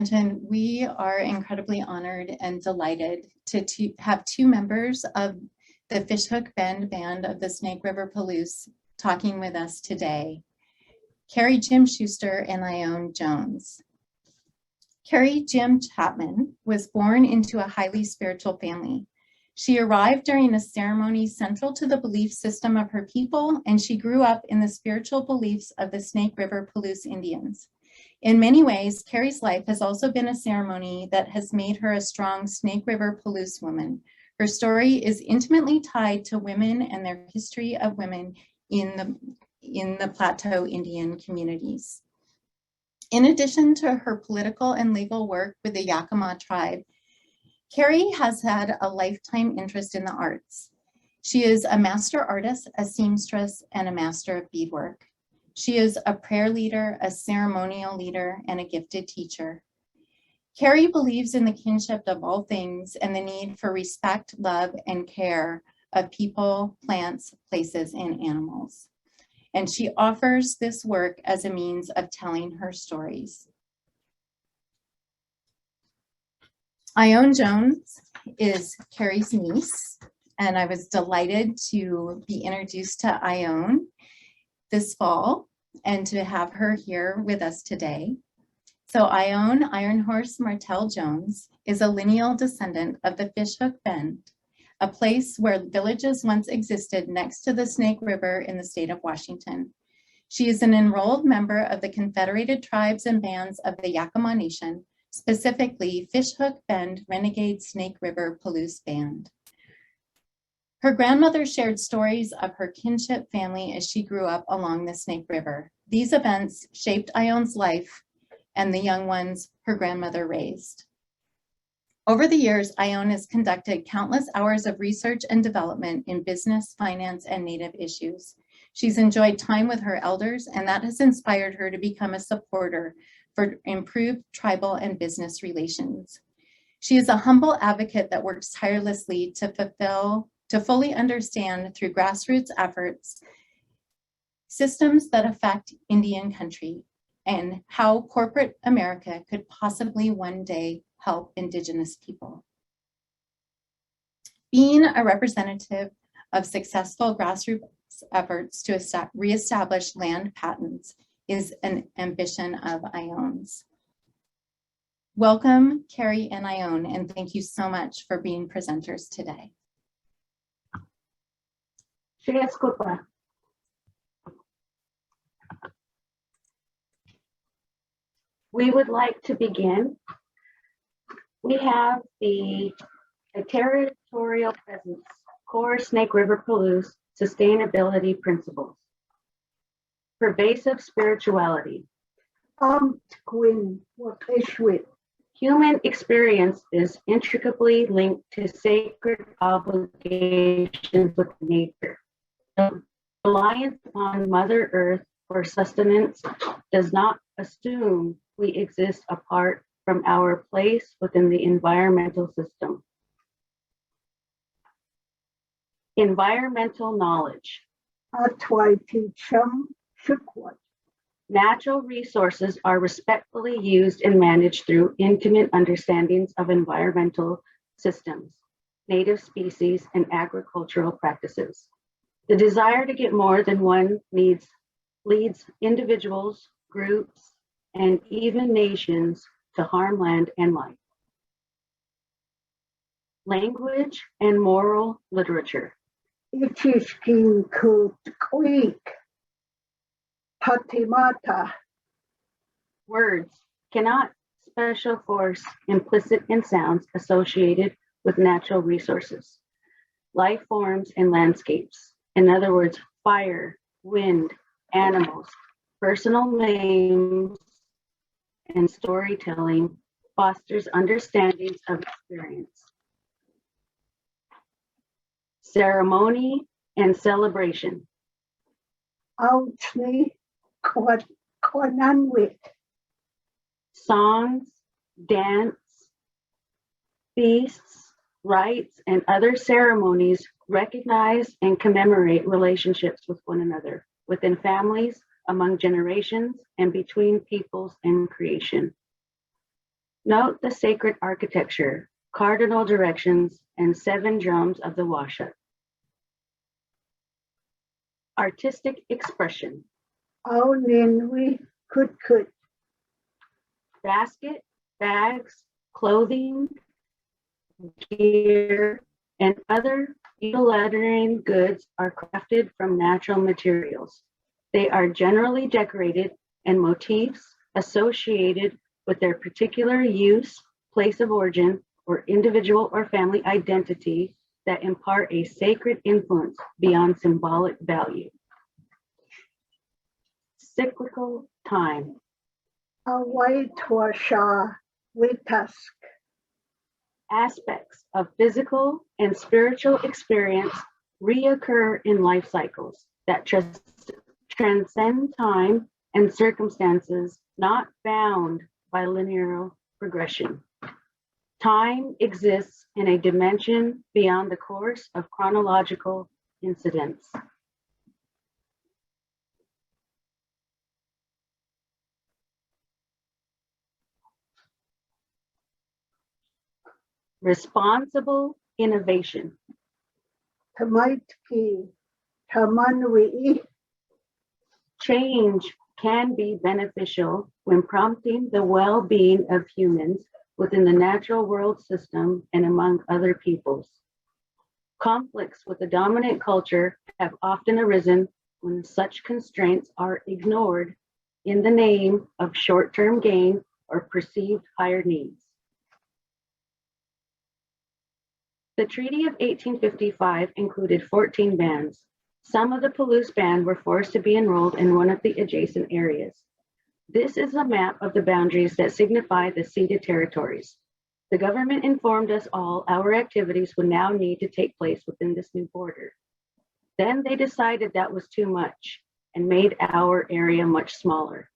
We are incredibly honored and delighted to have two members of the Fishhook Bend Band of the Snake River Palouse talking with us today, Carrie Jim Schuster and Ione Jones. Carrie Jim Chapman was born into a highly spiritual family. She arrived during a ceremony central to the belief system of her people, and she grew up in the spiritual beliefs of the Snake River Palouse Indians. In many ways, Carrie's life has also been a ceremony that has made her a strong Snake River Palouse woman. Her story is intimately tied to women and their history of women in the Plateau Indian communities. In addition to her political and legal work with the Yakama Tribe, Carrie has had a lifetime interest in the arts. She is a master artist, a seamstress, and a master of beadwork. She is a prayer leader, a ceremonial leader, and a gifted teacher. Carrie believes in the kinship of all things and the need for respect, love, and care of people, plants, places, and animals. And she offers this work as a means of telling her stories. Ione Jones is Carrie's niece, and I was delighted to be introduced to Ione this fall and to have her here with us today. So Ione Iron Horse Martell Jones is a lineal descendant of the Fishhook Bend, a place where villages once existed next to the Snake River in the state of Washington. She is an enrolled member of the Confederated Tribes and Bands of the Yakama Nation, specifically Fishhook Bend Renegade Snake River Palouse Band. Her grandmother shared stories of her kinship family as she grew up along the Snake River. These events shaped Ione's life and the young ones her grandmother raised. Over the years, Ione has conducted countless hours of research and development in business, finance, and Native issues. She's enjoyed time with her elders, and that has inspired her to become a supporter for improved tribal and business relations. She is a humble advocate that works tirelessly to fully understand through grassroots efforts systems that affect Indian country and how corporate America could possibly one day help Indigenous people. Being a representative of successful grassroots efforts to reestablish land patents is an ambition of Ione's. Welcome, Carrie and Ione, and thank you so much for being presenters today. We would like to begin. We have the territorial presence, core Snake River Palouse sustainability principles, pervasive spirituality. Human experience is intricately linked to sacred obligations with nature. The reliance on Mother Earth for sustenance does not assume we exist apart from our place within the environmental system. Environmental knowledge. Natural resources are respectfully used and managed through intimate understandings of environmental systems, native species, and agricultural practices. The desire to get more than one leads individuals, groups, and even nations to harm land and life. Language and moral literature. Words cannot special force implicit in sounds associated with natural resources, life forms, and landscapes. In other words, fire, wind, animals, personal names, and storytelling fosters understandings of experience. Ceremony and celebration. Songs, dance, feasts, rites, and other ceremonies recognize and commemorate relationships with one another, within families, among generations, and between peoples and creation. Note the sacred architecture, cardinal directions, and 7 drums of the washa. Artistic expression. Auninwi kut. Basket, bags, clothing, gear, and other utilitarian goods are crafted from natural materials. They are generally decorated and motifs associated with their particular use, place of origin, or individual or family identity that impart a sacred influence beyond symbolic value. Cyclical time. Awayatosha witask. Aspects of physical and spiritual experience reoccur in life cycles that transcend time and circumstances not bound by linear progression. Time exists in a dimension beyond the course of chronological incidents. Responsible innovation. Tamaitki. Támanwit. Change can be beneficial when prompting the well-being of humans within the natural world system and among other peoples. Conflicts with the dominant culture have often arisen when such constraints are ignored in the name of short-term gain or perceived higher needs. The Treaty of 1855 included 14 bands. Some of the Palouse band were forced to be enrolled in one of the adjacent areas. This is a map of the boundaries that signify the ceded territories. The government informed us all our activities would now need to take place within this new border. Then they decided that was too much and made our area much smaller.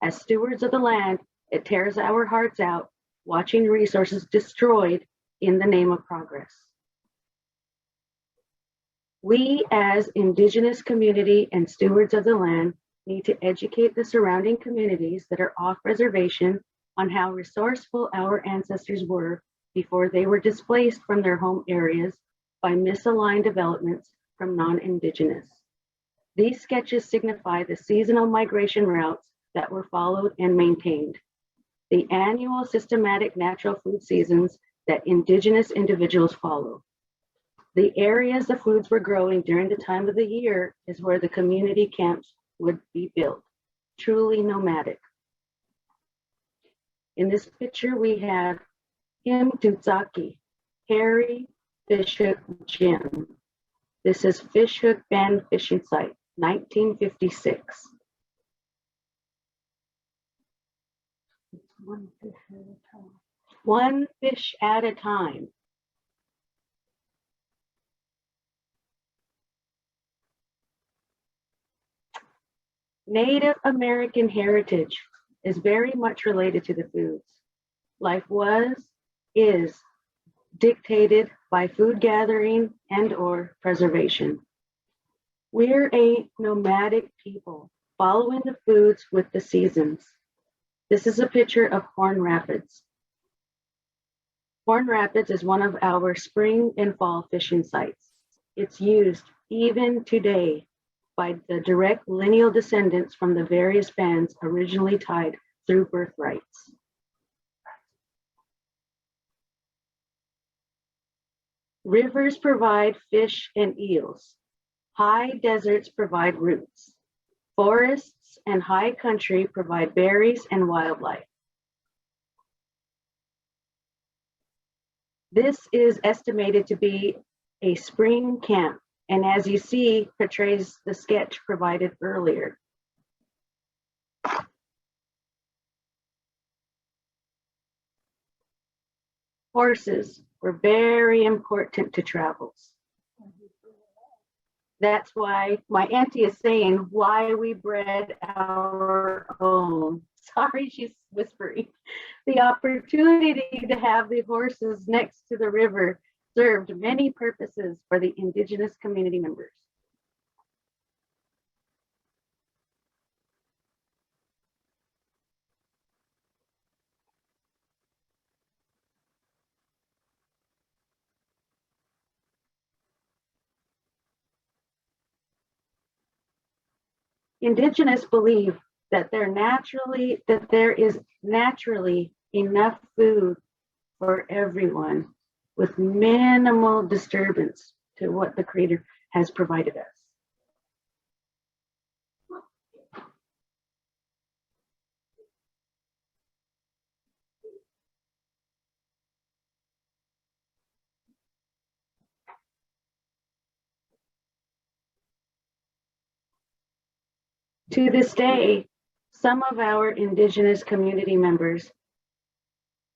As stewards of the land, it tears our hearts out watching resources destroyed in the name of progress. We as indigenous community and stewards of the land need to educate the surrounding communities that are off reservation on how resourceful our ancestors were before they were displaced from their home areas by misaligned developments from non-indigenous. These sketches signify the seasonal migration routes that were followed and maintained, the annual systematic natural food seasons that indigenous individuals follow. The areas the foods were growing during the time of the year is where the community camps would be built, truly nomadic. In this picture, we have Him Tutsaki, Harry Fishhook Jim. This is Fishhook Band Fishing Site, 1956. One fish at a time. Native American heritage is very much related to the foods. Life is dictated by food gathering and/or preservation. We're a nomadic people following the foods with the seasons. This is a picture of Horn Rapids. Horn Rapids is one of our spring and fall fishing sites. It's used even today by the direct lineal descendants from the various bands originally tied through birthrights. Rivers provide fish and eels. High deserts provide roots. Forests and high country provide berries and wildlife. This is estimated to be a spring camp, and as you see, portrays the sketch provided earlier. Horses were very important to travels. That's why my auntie is saying why we bred our own. Sorry, she's whispering. The opportunity to have the horses next to the river served many purposes for the indigenous community members. Indigenous believe that there is naturally enough food for everyone with minimal disturbance to what the Creator has provided us. To this day, some of our Indigenous community members,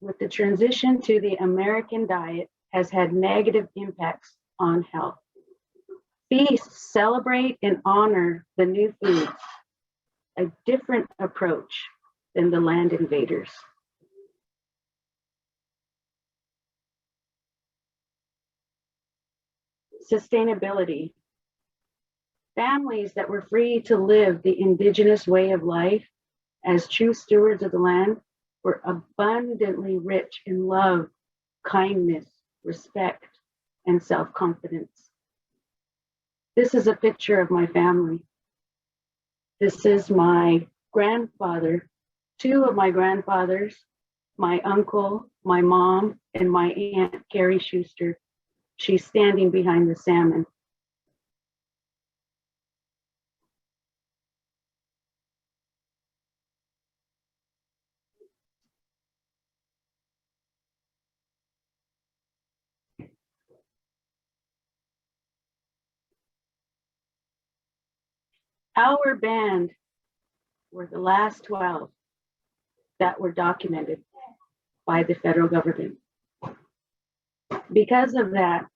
with the transition to the American diet, has had negative impacts on health. Feasts celebrate and honor the new foods, a different approach than the land invaders. Sustainability. Families that were free to live the Indigenous way of life as true stewards of the land were abundantly rich in love, kindness, respect, and self-confidence. This is a picture of my family. This is my grandfather, two of my grandfathers, my uncle, my mom, and my aunt, Carrie Schuster. She's standing behind the salmon. Our band were the last 12 that were documented by the federal government. Because of that,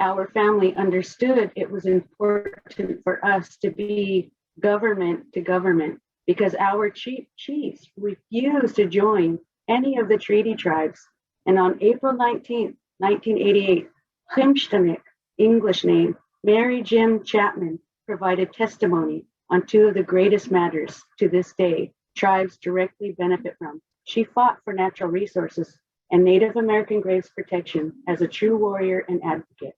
our family understood it was important for us to be government to government because our chiefs refused to join any of the treaty tribes. And on April 19th, 1988, Chimstanik, English name, Mary Jim Chapman, provided testimony on two of the greatest matters to this day tribes directly benefit from. She fought for natural resources and Native American graves protection as a true warrior and advocate.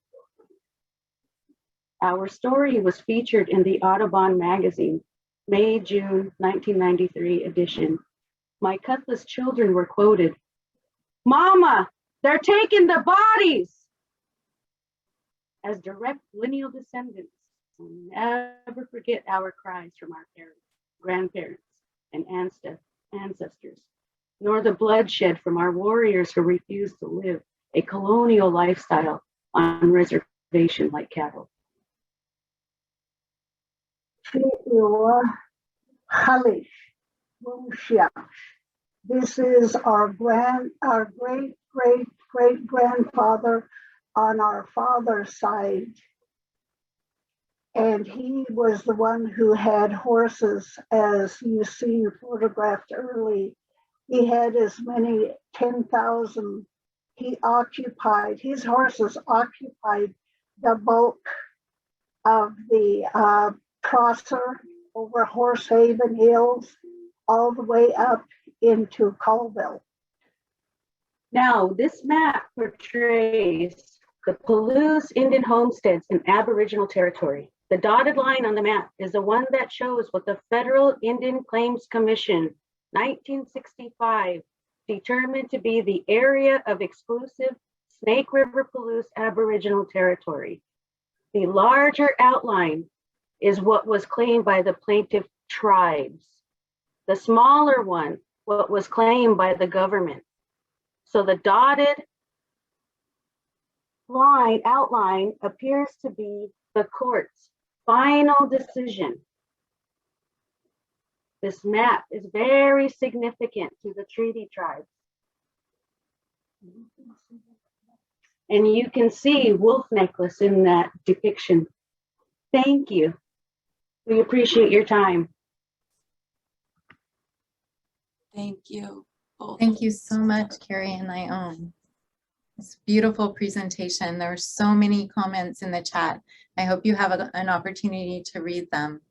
Our story was featured in the Audubon magazine, May-June 1993 edition. My Cutlass children were quoted, "Mama, they're taking the bodies!" As direct lineal descendants, we'll never forget our cries from our parents, grandparents, and ancestors, nor the bloodshed from our warriors who refused to live a colonial lifestyle on reservation like cattle. This is our great grandfather on our father's side. And he was the one who had horses, as you see photographed early. He had as many 10,000. His horses occupied the bulk of the Prosser over Horsehaven Hills, all the way up into Colville. Now, this map portrays the Palouse Indian homesteads in Aboriginal territory. The dotted line on the map is the one that shows what the Federal Indian Claims Commission, 1965, determined to be the area of exclusive Snake River Palouse Aboriginal territory. The larger outline is what was claimed by the plaintiff tribes. The smaller one, what was claimed by the government. So the dotted outline appears to be the court's final decision. This map is very significant to the treaty tribes. And you can see wolf necklace in that depiction. Thank you. We appreciate your time. Thank you. Both. Thank you so much, Carrie and Ione. It's a beautiful presentation. There were so many comments in the chat. I hope you have an opportunity to read them.